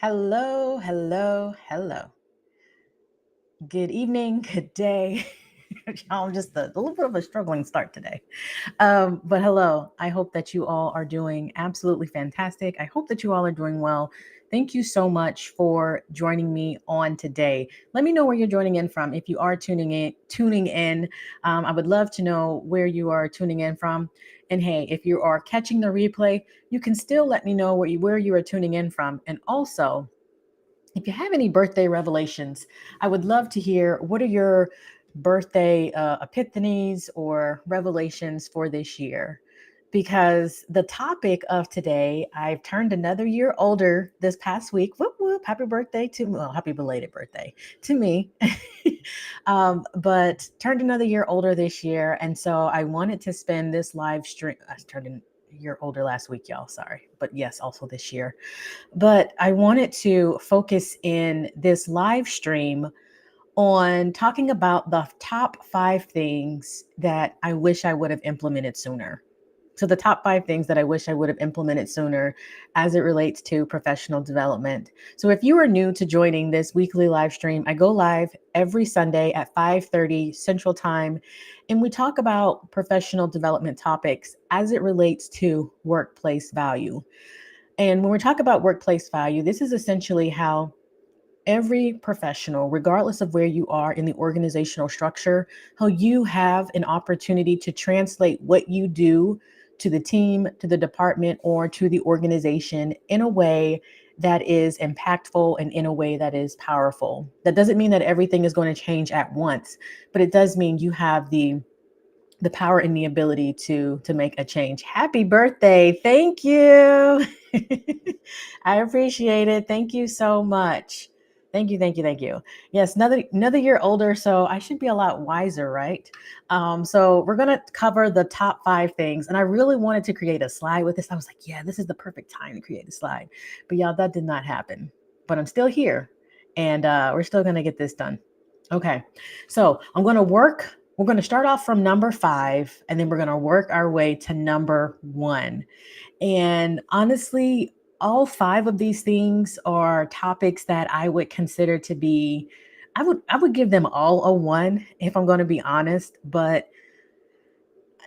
Hello, hello, hello. Good evening, good day. I'm just a little bit of a struggling start today. But hello, I hope that you all are doing absolutely fantastic. I hope that you all are doing well. Thank you so much for joining me on today. Let me know where you're joining in from. If you are tuning in, I would love to know where you are tuning in from. And hey, if you are catching the replay, you can still let me know where you are tuning in from. And also, if you have any birthday revelations, I would love to hear what are your birthday epiphanies or revelations for this year. Because the topic of today, I've turned another year older this past week. Whoop, whoop, happy birthday happy belated birthday to me. But turned another year older this year. And so I wanted to spend this live stream. I turned a year older last week, y'all. Sorry. But yes, also this year. But I wanted to focus in this live stream on talking about the top 5 things that I wish I would have implemented sooner. So, the top 5 things that I wish I would have implemented sooner as it relates to professional development. So, if you are new to joining this weekly live stream, I go live every Sunday at 5:30 Central Time, and we talk about professional development topics as it relates to workplace value. And when we talk about workplace value, this is essentially how every professional, regardless of where you are in the organizational structure, how you have an opportunity to translate what you do to the team, to the department, or to the organization in a way that is impactful and in a way that is powerful. That doesn't mean that everything is going to change at once, but it does mean you have the power and the ability to make a change. Happy birthday. Thank you. I appreciate it. Thank you so much. Thank you, thank you, thank you. Yes, another year older, so I should be a lot wiser, right? So we're gonna cover the top 5 things, and I really wanted to create a slide with this. I was like, yeah, this is the perfect time to create a slide, but y'all, that did not happen. But I'm still here, and we're still gonna get this done. Okay, so we're going to start off from number 5, and then we're going to work our way to number 1. And honestly, all 5 of these things are topics that I would consider to be, I would give them all a 1 if I'm going to be honest, but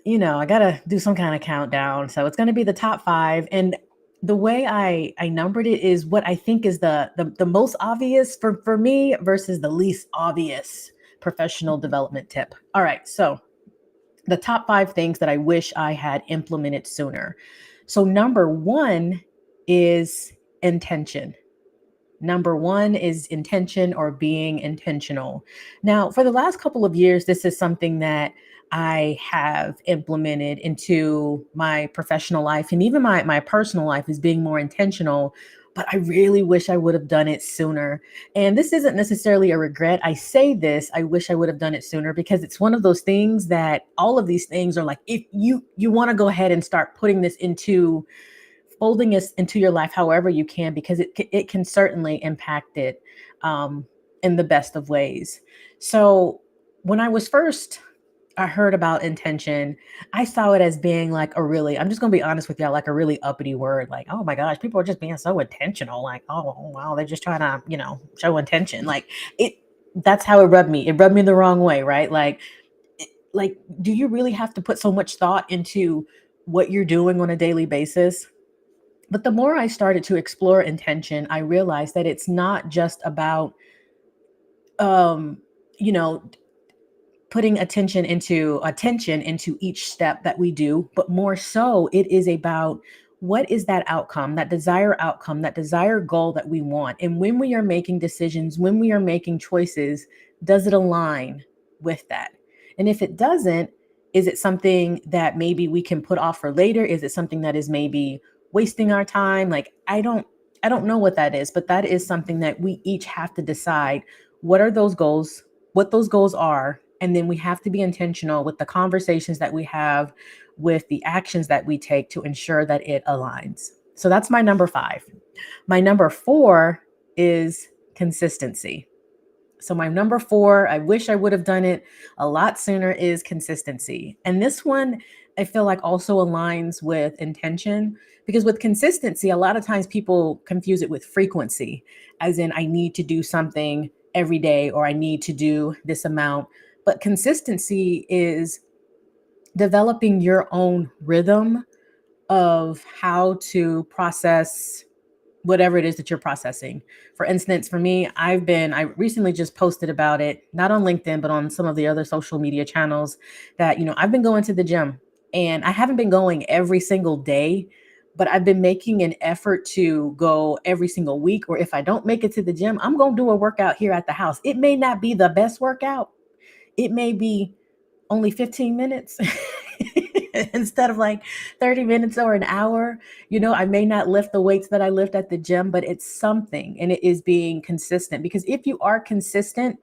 I got to do some kind of countdown. So it's going to be the top 5, and the way I numbered it is what I think is the most obvious for me versus the least obvious professional development tip. All right, so the top 5 things that I wish I had implemented sooner. So, number 1 is intention. Number 1 is intention or being intentional. Now, for the last couple of years, this is something that I have implemented into my professional life and even my personal life is being more intentional. But I really wish I would have done it sooner. And this isn't necessarily a regret. I say this, I wish I would have done it sooner because it's one of those things that all of these things are like, if you want to go ahead and start putting this into folding this into your life however you can, because it can certainly impact it in the best of ways. So when I heard about intention, I saw it as being like a really, I'm just going to be honest with y'all, like a really uppity word. Like, oh my gosh, people are just being so intentional. Like, oh, wow, they're just trying to, show intention. Like it, that's how it rubbed me. It rubbed me the wrong way, right? Like, do you really have to put so much thought into what you're doing on a daily basis? But the more I started to explore intention, I realized that it's not just about, um, you know, putting attention into each step that we do, but more so, it is about what is that outcome, that desired goal that we want. And when we are making decisions, when we are making choices, does it align with that? And if it doesn't, is it something that maybe we can put off for later? Is it something that is maybe wasting our time? Like, I don't know what that is, but that is something that we each have to decide. What are those goals? What those goals are, and then we have to be intentional with the conversations that we have, with the actions that we take to ensure that it aligns. So that's my number 5. My number 4 is consistency. So my number 4, I wish I would have done it a lot sooner, is consistency. And this one, I feel like also aligns with intention, because with consistency, a lot of times people confuse it with frequency, as in I need to do something every day or I need to do this amount. But consistency is developing your own rhythm of how to process whatever it is that you're processing. For instance, for me, I recently just posted about it, not on LinkedIn, but on some of the other social media channels, that, I've been going to the gym, and I haven't been going every single day, but I've been making an effort to go every single week. Or if I don't make it to the gym, I'm going to do a workout here at the house. It may not be the best workout. It may be only 15 minutes instead of like 30 minutes or an hour. I may not lift the weights that I lift at the gym, but it's something, and it is being consistent. Because if you are consistent,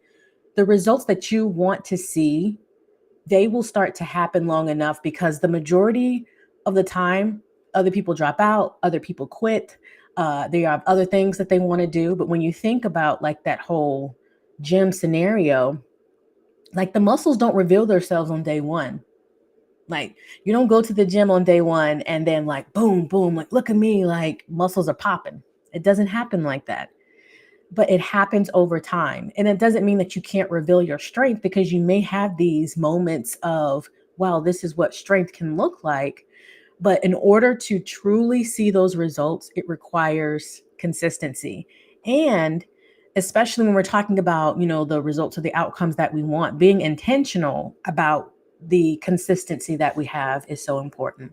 the results that you want to see, they will start to happen long enough, because the majority of the time, other people drop out, other people quit. They have other things that they want to do. But when you think about like that whole gym scenario, like the muscles don't reveal themselves on day one. Like, you don't go to the gym on day one and then like boom, boom, like look at me, like muscles are popping. It doesn't happen like that. But it happens over time. And it doesn't mean that you can't reveal your strength, because you may have these moments of, wow, this is what strength can look like. But in order to truly see those results, it requires consistency. And especially when we're talking about, the results or the outcomes that we want, being intentional about the consistency that we have is so important.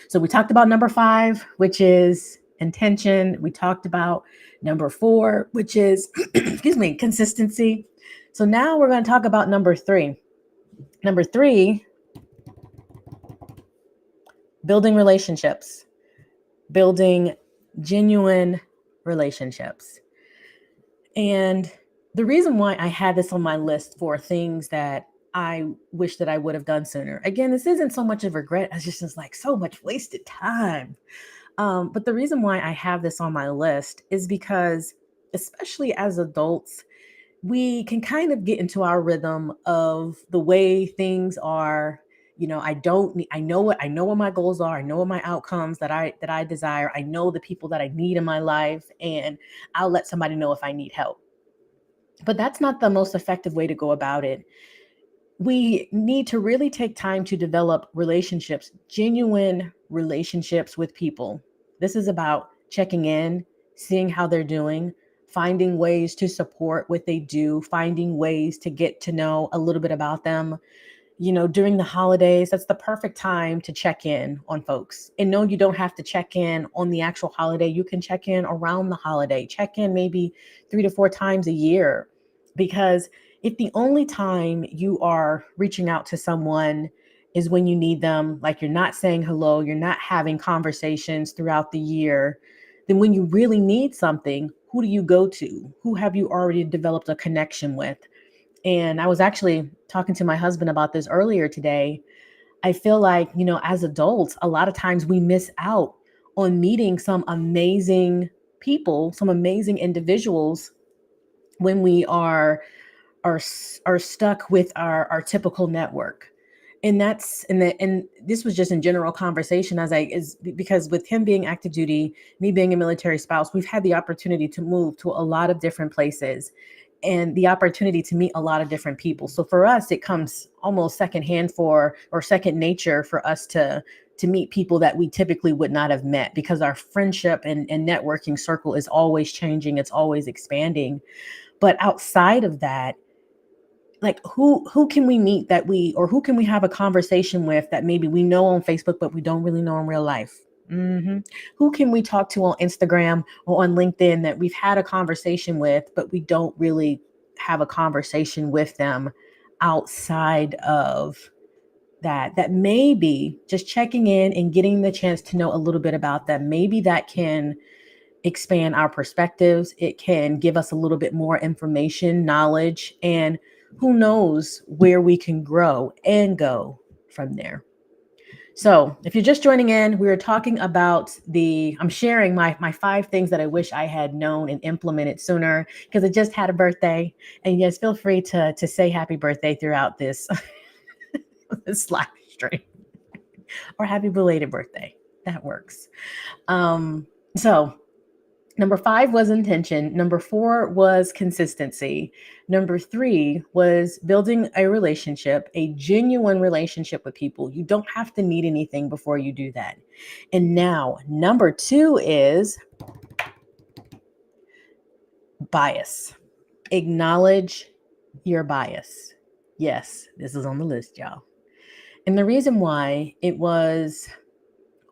So we talked about number 5, which is intention. We talked about number 4, which is, excuse me, consistency. So now we're going to talk about number 3. Number 3, building relationships, building genuine relationships. And the reason why I had this on my list for things that I wish that I would have done sooner. Again, this isn't so much of regret as just like so much wasted time. But the reason why I have this on my list is because, especially as adults, we can kind of get into our rhythm of the way things are. I don't need, I know what my goals are. I know what my outcomes that I desire. I know the people that I need in my life, and I'll let somebody know if I need help. But that's not the most effective way to go about it. We need to really take time to develop relationships, genuine relationships with people. This is about checking in, seeing how they're doing, finding ways to support what they do, finding ways to get to know a little bit about them. During the holidays, that's the perfect time to check in on folks. And no, you don't have to check in on the actual holiday. You can check in around the holiday, check in maybe 3 to 4 times a year. Because if the only time you are reaching out to someone is when you need them, like you're not saying hello, you're not having conversations throughout the year, then when you really need something, who do you go to? Who have you already developed a connection with? And I was actually talking to my husband about this earlier today. I feel like, as adults, a lot of times we miss out on meeting some amazing people, some amazing individuals, when we are stuck with our typical network. And this was just in general conversation, because with him being active duty, me being a military spouse, we've had the opportunity to move to a lot of different places and the opportunity to meet a lot of different people. So for us, it comes almost secondhand or second nature for us to meet people that we typically would not have met, because our friendship and networking circle is always changing. It's always expanding. But outside of that, like who can we meet or who can we have a conversation with that maybe we know on Facebook, but we don't really know in real life? hmm Who can we talk to on Instagram or on LinkedIn that we've had a conversation with, but we don't really have a conversation with them outside of that maybe just checking in and getting the chance to know a little bit about them, maybe that can expand our perspectives. It can give us a little bit more information, knowledge, and who knows where we can grow and go from there. So if you're just joining in, we're talking about I'm sharing my 5 things that I wish I had known and implemented sooner, because I just had a birthday. And yes, feel free to say happy birthday throughout this, this live stream. or happy belated birthday. That works. So number 5 was intention. Number 4 was consistency. Number 3 was building a relationship, a genuine relationship with people. You don't have to need anything before you do that. And now, number 2 is bias. Acknowledge your bias. Yes, this is on the list, y'all. And the reason why it was,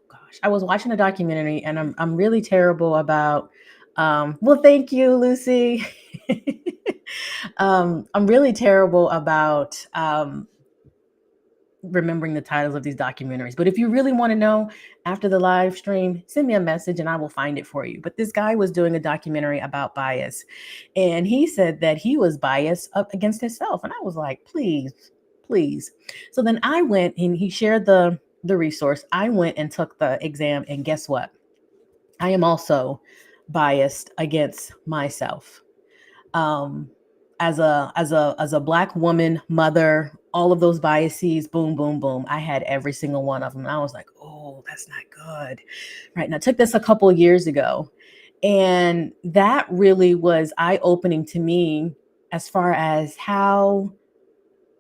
gosh, I was watching a documentary and I'm really terrible about well, thank you, Lucy. I'm really terrible about remembering the titles of these documentaries. But if you really want to know after the live stream, send me a message and I will find it for you. But this guy was doing a documentary about bias. And he said that he was biased up against himself. And I was like, please, please. So then I went and he shared the resource. I went and took the exam. And guess what? I am also biased against myself. As a Black woman, mother, all of those biases, boom, boom, boom. I had every single one of them. And I was like, oh, that's not good. Right. And I took this a couple of years ago. And that really was eye-opening to me as far as how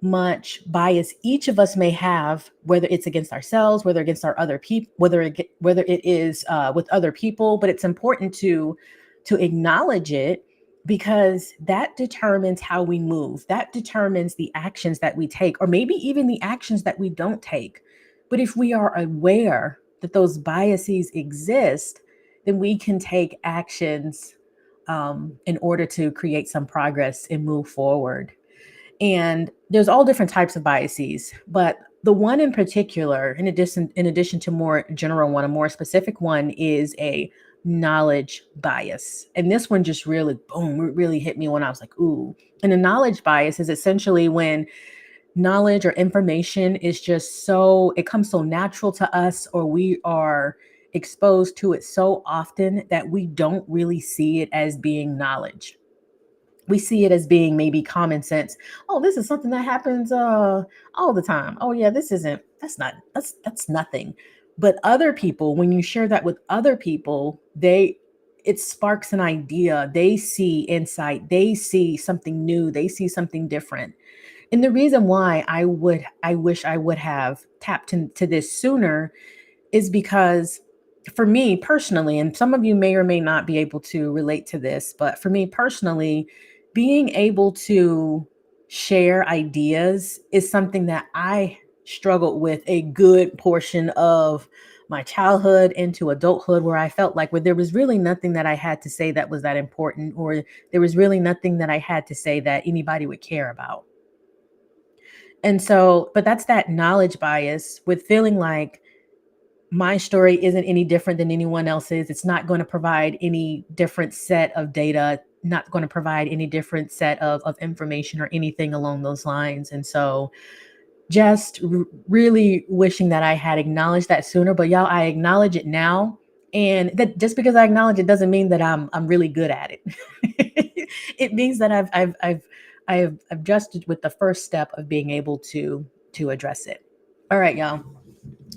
much bias each of us may have, whether it's against ourselves, whether against our other people, whether it is with other people. But it's important to acknowledge it, because that determines how we move. That determines the actions that we take, or maybe even the actions that we don't take. But if we are aware that those biases exist, then we can take actions in order to create some progress and move forward. And there's all different types of biases, but the one in particular, in addition to more general one, a more specific one, is a knowledge bias. And this one just really, boom, really hit me when I was like, ooh. And a knowledge bias is essentially when knowledge or information is just so, it comes so natural to us, or we are exposed to it so often that we don't really see it as being knowledge. We see it as being maybe common sense. Oh, this is something that happens all the time. Oh yeah, that's nothing. But other people, when you share that with other people, it sparks an idea. They see insight, they see something new, they see something different. And the reason why I wish I would have tapped into this sooner is because, for me personally, and some of you may or may not be able to relate to this, but for me personally, being able to share ideas is something that I struggled with a good portion of my childhood into adulthood, where I felt like where there was really nothing that I had to say that was that important, or there was really nothing that I had to say that anybody would care about. And so, but that's that knowledge bias with feeling like my story isn't any different than anyone else's. It's not going to provide any different set of data, not going to provide any different set of information or anything along those lines. And so just really wishing that I had acknowledged that sooner. But y'all, I acknowledge it now. And that just because I acknowledge it doesn't mean that I'm really good at it. It means that I've adjusted with the first step of being able to address it. All right, y'all.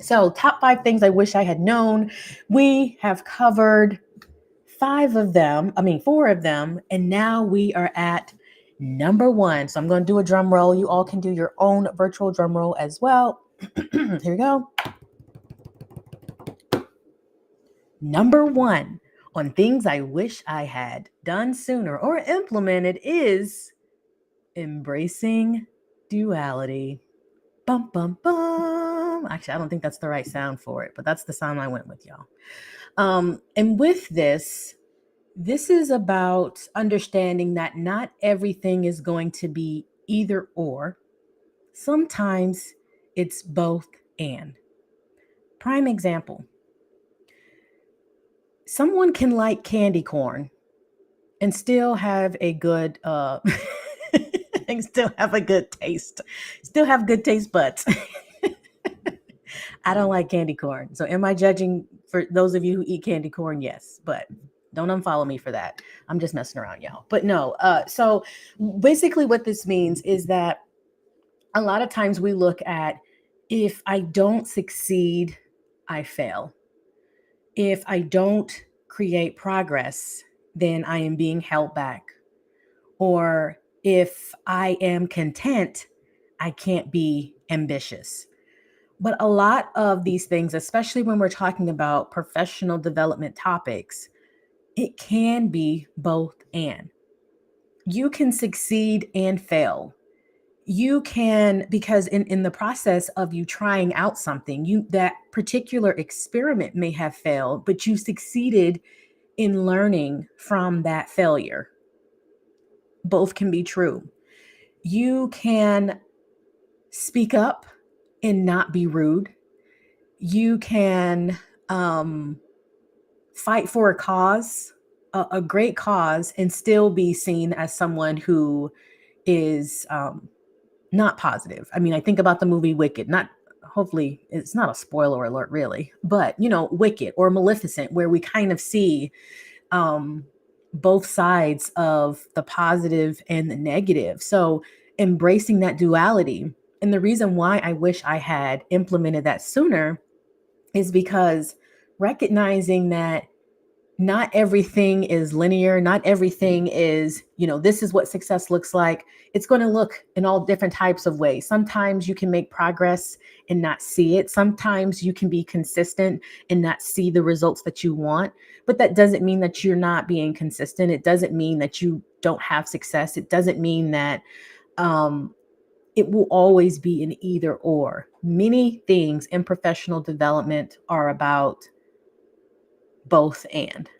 So, top 5 things I wish I had known. We have covered 5 of them, 4 of them, and now we are at number 1. So, I'm going to do a drum roll. You all can do your own virtual drum roll as well. Here we go. Number 1 on things I wish I had done sooner or implemented is embracing duality. Bum, bum, bum. Actually, I don't think that's the right sound for it, but that's the sound I went with, y'all. And with this is about understanding that not everything is going to be either or. Sometimes it's both and. Prime example. Someone can like candy corn and still have a good and still have a good taste. Still have good taste buds. I don't like candy corn. So am I judging for those of you who eat candy corn? Yes, but don't unfollow me for that. I'm just messing around, y'all. But no, so basically what this means is that a lot of times we look at If I don't succeed, I fail. If I don't create progress, then I am being held back. Or if I am content, I can't be ambitious. But a lot of these things, especially when we're talking about professional development topics, it can be both and. You can succeed and fail. You can, because in the process of you trying out something, you that particular experiment may have failed, but you succeeded in learning from that failure. Both can be true. You can speak up and not be rude. You can fight for a cause, a great cause, and still be seen as someone who is not positive. I mean, I think about the movie Wicked, not hopefully it's not a spoiler alert really, but Wicked or Maleficent, where we kind of see um, both sides of the positive and the negative. So embracing that duality. And the reason why I wish I had implemented that sooner is because recognizing that not everything is linear. Not everything is, this is what success looks like. It's going to look in all different types of ways. Sometimes you can make progress and not see it. Sometimes you can be consistent and not see the results that you want. But that doesn't mean that you're not being consistent. It doesn't mean that you don't have success. It doesn't mean that it will always be an either or. Many things in professional development are about both and.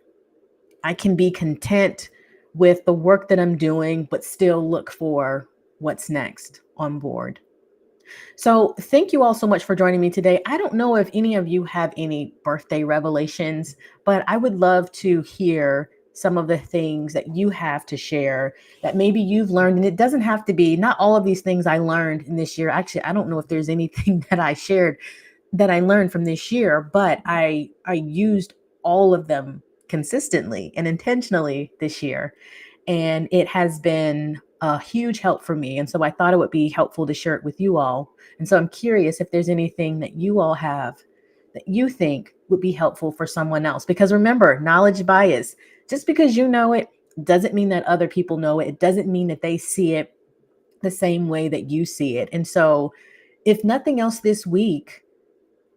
I can be content with the work that I'm doing, but still look for what's next on board. So, thank you all so much for joining me today. I don't know if any of you have any birthday revelations, but I would love to hear some of the things that you have to share that maybe you've learned. And it doesn't have to be, not all of these things I learned in this year. Actually, I don't know if there's anything that I shared that I learned from this year, but I used all of them consistently and intentionally this year. And it has been a huge help for me. And so I thought it would be helpful to share it with you all. And so I'm curious if there's anything that you all have that you think would be helpful for someone else. Because remember, knowledge bias, just because you know it doesn't mean that other people know it. It doesn't mean that they see it the same way that you see it. And so if nothing else this week,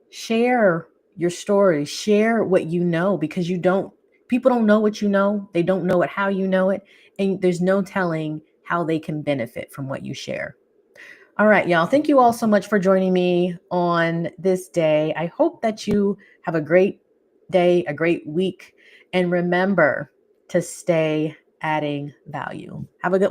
share your story, share what you know, because people don't know what you know. They don't know it, how you know it. And there's no telling how they can benefit from what you share. All right, y'all. Thank you all so much for joining me on this day. I hope that you have a great day, a great week, and remember to stay adding value. Have a good